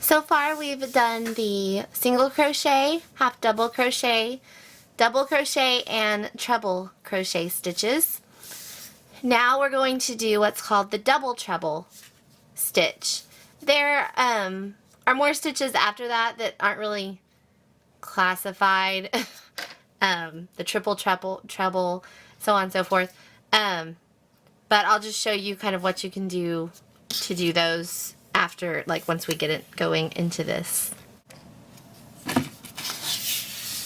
So far we've done the single crochet, half double crochet, double crochet, and treble crochet stitches. Now we're going to do what's called the double treble stitch. There are more stitches after that that aren't really classified. The triple, treble, so on and so forth. But I'll just show you kind of what you can do to do those after, like once we get it going into this.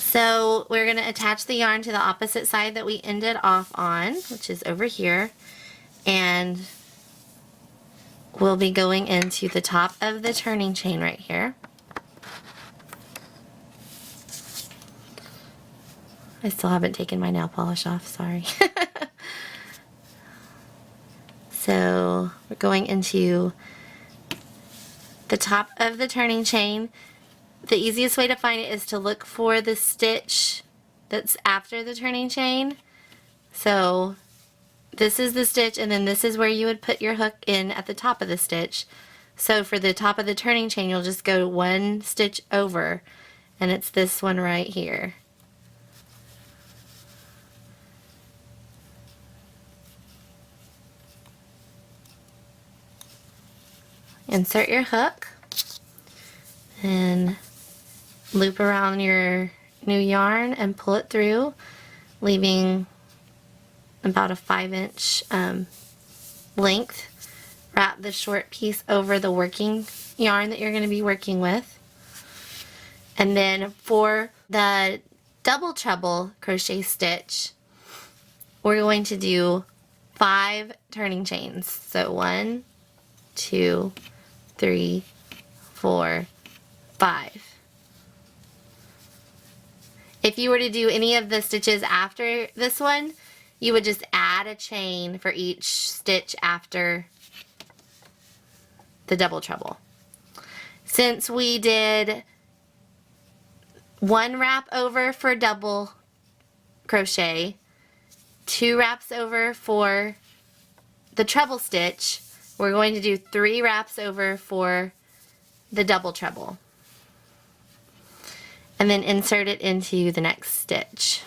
So we're going to attach the yarn to the opposite side that we ended off on, which is over here, and we'll be going into the top of the turning chain right here. I still haven't taken my nail polish off, sorry. So we're going into the top of the turning chain. The easiest way to find it is to look for the stitch that's after the turning chain. So this is the stitch, and then this is where you would put your hook in at the top of the stitch. So for the top of the turning chain, you'll just go one stitch over, and it's this one right here. Insert your hook and loop around your new yarn and pull it through, leaving about a 5-inch length. Wrap the short piece over the working yarn that you're going to be working with. And then for the double treble crochet stitch, we're going to do 5 turning chains. So 1, 2, 3, 4, 5. If you were to do any of the stitches after this one, you would just add a chain for each stitch after the double treble. Since we did 1 wrap over for double crochet, 2 wraps over for the treble stitch, we're going to do 3 wraps over for the double treble. And then insert it into the next stitch.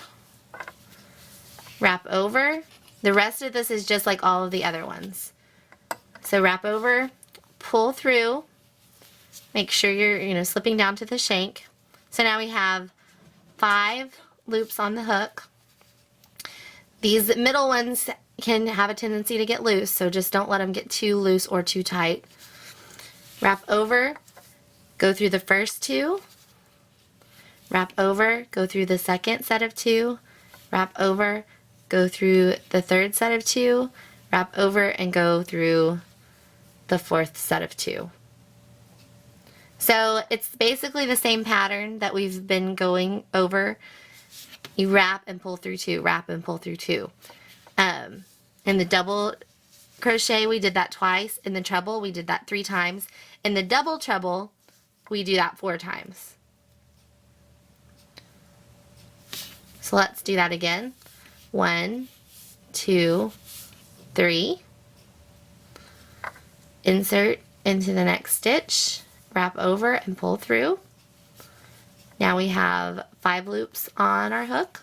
Wrap over. The rest of this is just like all of the other ones. So wrap over, pull through, make sure you're slipping down to the shank. So now we have 5 loops on the hook. These middle ones can have a tendency to get loose, so just don't let them get too loose or too tight. Wrap over, go through the first 2, wrap over, go through the second set of 2, wrap over, go through the third set of 2, wrap over, and go through the 4th set of 2. So it's basically the same pattern that we've been going over. You wrap and pull through 2, wrap and pull through 2. In the double crochet, we did that twice. In the treble, we did that 3 times. In the double treble, we do that 4 times. So let's do that again. 1, 2, 3. Insert into the next stitch, wrap over and pull through. Now we have 5 loops on our hook.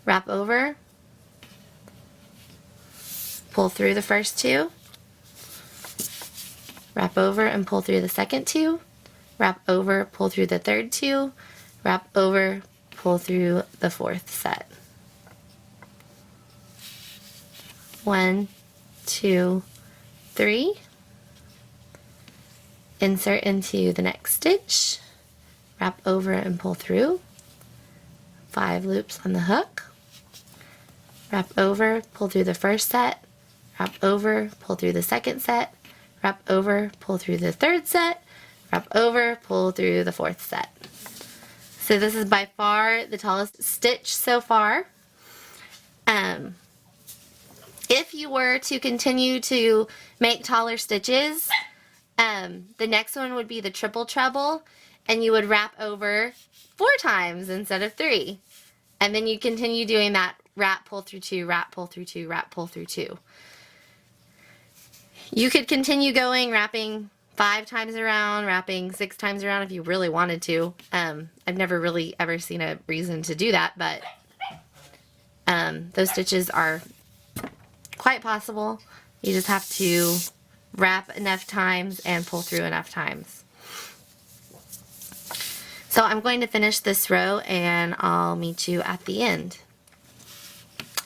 Wrap over, pull through the first 2, wrap over and pull through the second 2, wrap over, pull through the third 2, wrap over, pull through the 4th set. 1, 2, 3. Insert into the next stitch, wrap over and pull through. 5 loops on the hook. Wrap over, pull through the first set, wrap over, pull through the second set, wrap over, pull through the third set, wrap over, pull through the 4th set. So this is by far the tallest stitch so far. If you were to continue to make taller stitches, the next one would be the triple treble, and you would wrap over 4 times instead of 3. And then you continue doing that wrap, pull through 2, wrap, pull through 2, wrap, pull through 2. You could continue going, wrapping, 5 times around, wrapping 6 times around if you really wanted to. I've never really ever seen a reason to do that, but those stitches are quite possible. You just have to wrap enough times and pull through enough times. So I'm going to finish this row and I'll meet you at the end.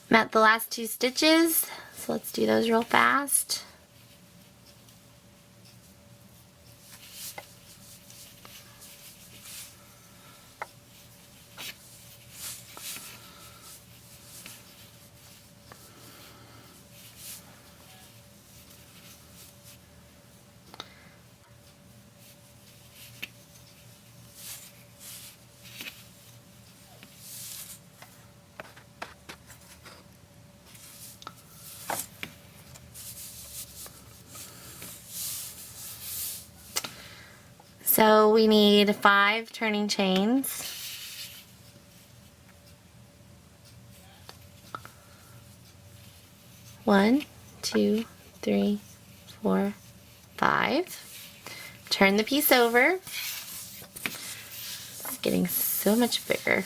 I'm at the last 2 stitches, so let's do those real fast. So we need 5 turning chains. One, 2, 3, 4, 5. Turn the piece over. It's getting so much bigger.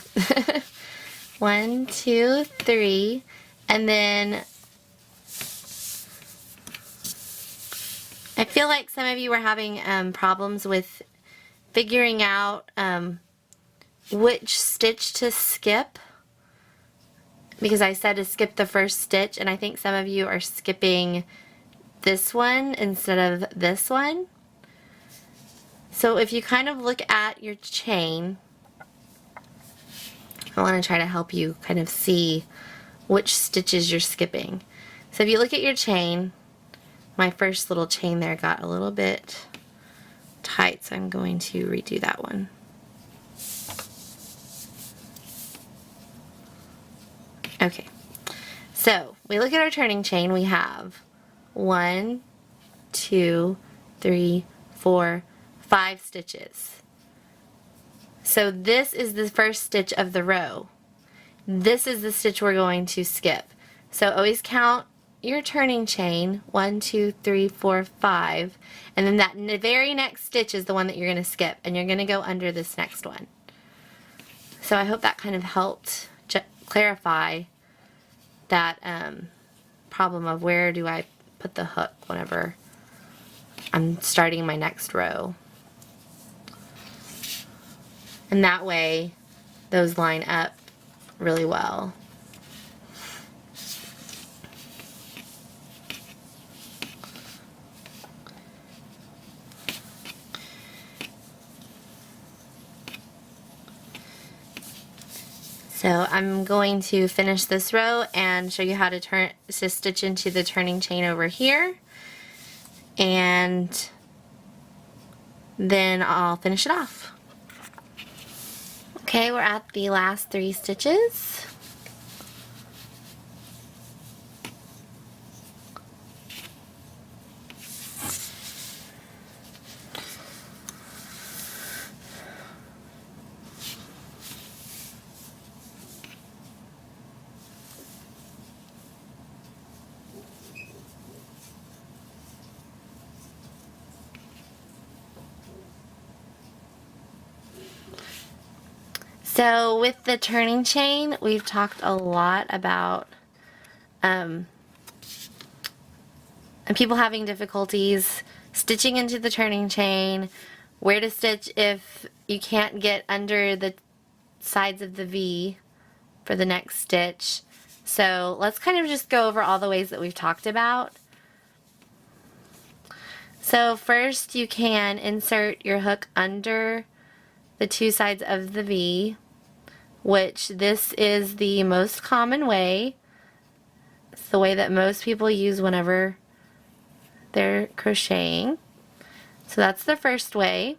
1, 2, 3, and then I feel like some of you were having problems with figuring out which stitch to skip, because I said to skip the first stitch, and I think some of you are skipping this one instead of this one. So if you kind of look at your chain, I want to try to help you kind of see which stitches you're skipping. So if you look at your chain, my first little chain there got a little bit tight, so I'm going to redo that one. Okay, so we look at our turning chain. We have 1, 2, 3, 4, 5 stitches. So this is the first stitch of the row. This is the stitch we're going to skip. So always count your turning chain, 1, 2, 3, 4, 5, and then that very next stitch is the one that you're going to skip, and you're going to go under this next one. So I hope that kind of helped clarify that problem of where do I put the hook whenever I'm starting my next row. And that way those line up really well. So I'm going to finish this row and show you how to stitch into the turning chain over here, and then I'll finish it off. Okay, we're at the last 3 stitches. So with the turning chain, we've talked a lot about people having difficulties stitching into the turning chain, where to stitch if you can't get under the sides of the V for the next stitch. So let's kind of just go over all the ways that we've talked about. So first you can insert your hook under the 2 sides of the V, which this is the most common way. It's the way that most people use whenever they're crocheting. So that's the first way.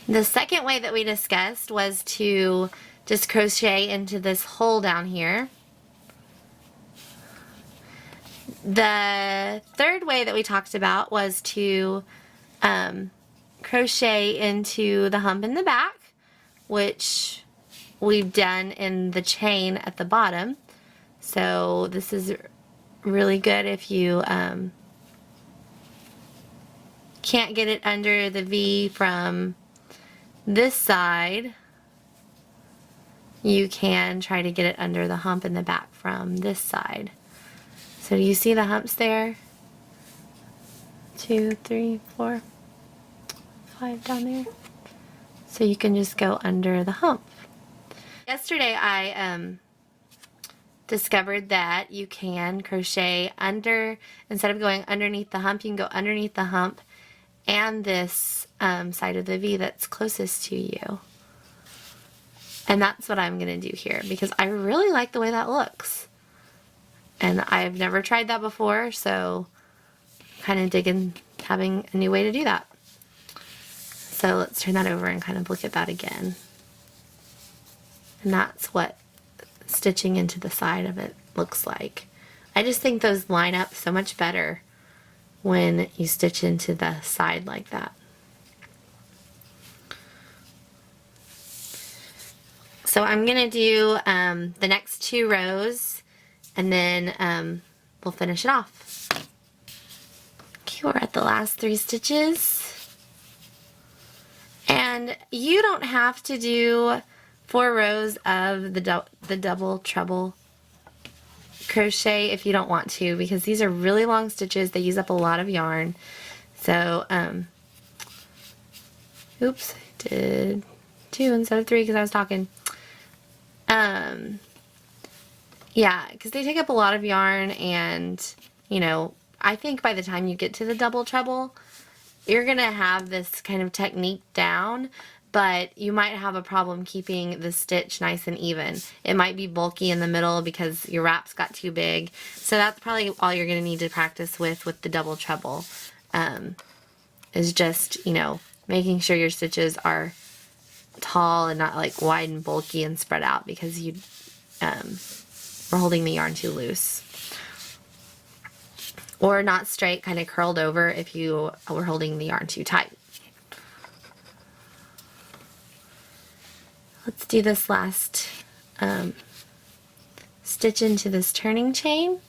The second way that we discussed was to just crochet into this hole down here. The third way that we talked about was to crochet into the hump in the back, which we've done in the chain at the bottom. So this is really good if you can't get it under the V from this side, you can try to get it under the hump in the back from this side. So do you see the humps there? 2, 3, 4, 5 down there. So you can just go under the hump. Yesterday I discovered that you can crochet under, instead of going underneath the hump, you can go underneath the hump and this side of the V that's closest to you. And that's what I'm going to do here because I really like the way that looks. And I've never tried that before, so I'm kind of digging having a new way to do that. So let's turn that over and kind of look at that again. And that's what stitching into the side of it looks like. I just think those line up so much better when you stitch into the side like that. So I'm going to do the next 2 rows and then we'll finish it off. Okay, we're at the last 3 stitches. And you don't have to do 4 rows of the double treble crochet if you don't want to, because these are really long stitches. They use up a lot of yarn. So, oops, I did 2 instead of 3 because I was talking. Yeah, because they take up a lot of yarn, and, you know, I think by the time you get to the double treble, you're going to have this kind of technique down, but you might have a problem keeping the stitch nice and even. It might be bulky in the middle because your wraps got too big. So that's probably all you're going to need to practice with the double treble, is just, you know, making sure your stitches are tall and not like wide and bulky and spread out because you were holding the yarn too loose. Or not straight, kind of curled over if you were holding the yarn too tight. Let's do this last stitch into this turning chain.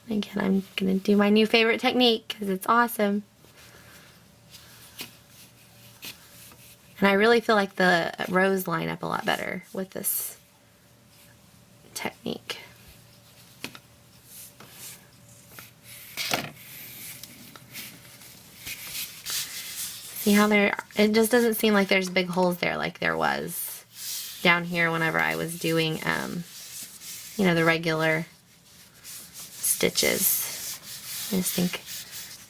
Again, I'm going to do my new favorite technique because it's awesome. And I really feel like the rows line up a lot better with this technique. See how it just doesn't seem like there's big holes there like there was down here whenever I was doing, you know, the regular stitches. I just think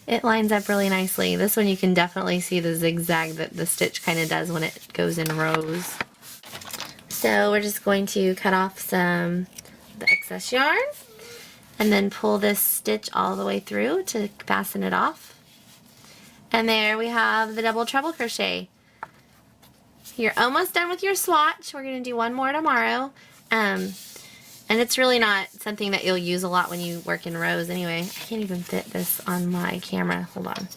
it lines up really nicely. This one you can definitely see the zigzag that the stitch kind of does when it goes in rows. So we're just going to cut off some of the excess yarn and then pull this stitch all the way through to fasten it off. And there we have the double treble crochet. You're almost done with your swatch. We're going to do one more tomorrow. And it's really not something that you'll use a lot when you work in rows anyway. I can't even fit this on my camera. Hold on.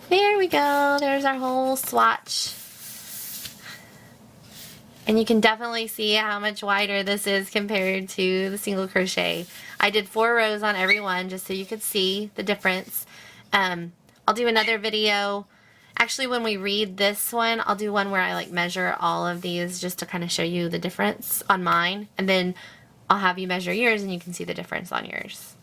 There we go. There's our whole swatch. And you can definitely see how much wider this is compared to the single crochet. I did 4 rows on every one just so you could see the difference. I'll do another video. Actually, when we read this one, I'll do one where I like measure all of these just to kind of show you the difference on mine. And then I'll have you measure yours and you can see the difference on yours.